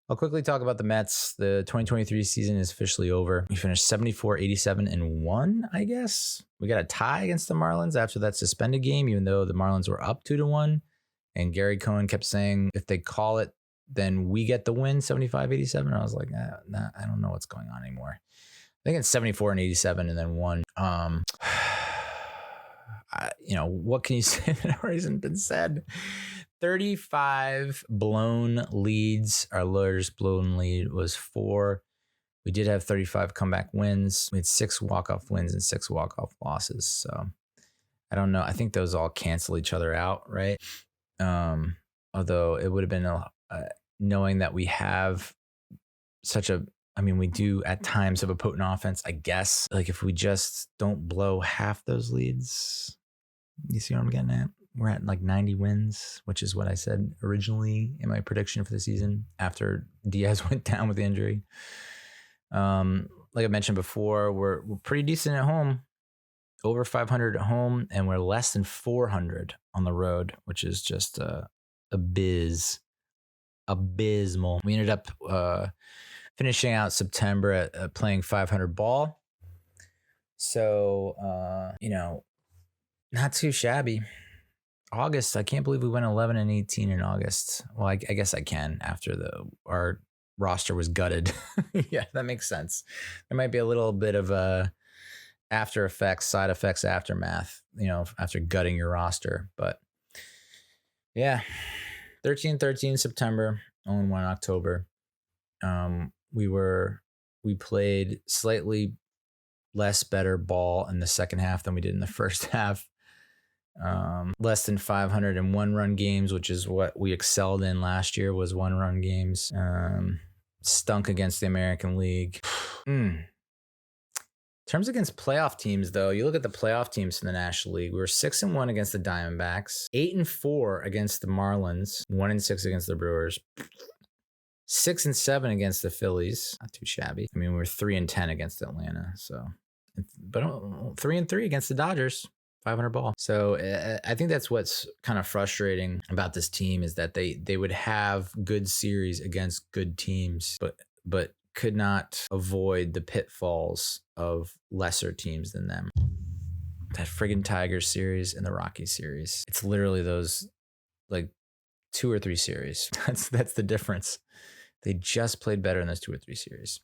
I'll quickly talk about the Mets. The 2023 season is officially over. We finished 74, 87, and 1, I guess. We got a tie against the Marlins after that suspended game, even though the Marlins were up 2-1. And Gary Cohen kept saying, if they call it, then we get the win, 75, 87. And I was like, nah, I don't know what's going on anymore. I think it's 74 and 87 and then 1. What can you say that already hasn't been said? 35 blown leads. Our largest blown lead was 4. We did have 35 comeback wins. We had 6 walk-off wins and 6 walk-off losses. So I don't know. I think those all cancel each other out, right? Although it would have been knowing that we have we do at times have a potent offense, I guess. Like if we just don't blow half those leads, you see what I'm getting at? We're at like 90 wins, which is what I said originally in my prediction for the season after Diaz went down with the injury. Like I mentioned before, we're pretty decent at home, over 500 at home, and we're less than 400 on the road, which is just abysmal. We ended up finishing out September at playing 500 ball. So, not too shabby. August, I can't believe we went 11 and 18 in August. Well, I guess I can after our roster was gutted. Yeah, that makes sense. There might be a little bit of a side effects, aftermath, after gutting your roster. But yeah, 13-13 September, 0-1 October. We played slightly less better ball in the second half than we did in the first half. Less than 501 run games, which is what we excelled in last year, was 1-run games. Stunk against the American League. In terms against playoff teams, though, you look at the playoff teams from the National League. We were 6-1 against the Diamondbacks, 8-4 against the Marlins, 1-6 against the Brewers, 6-7 against the Phillies. Not too shabby. I mean, we were 3-10 against Atlanta. But 3-3 against the Dodgers. 500 ball. So I think that's what's kind of frustrating about this team is that they would have good series against good teams, but could not avoid the pitfalls of lesser teams than them. That friggin' Tigers series and the Rockies series. It's literally those like 2 or 3 series. That's the difference. They just played better in those 2 or 3 series.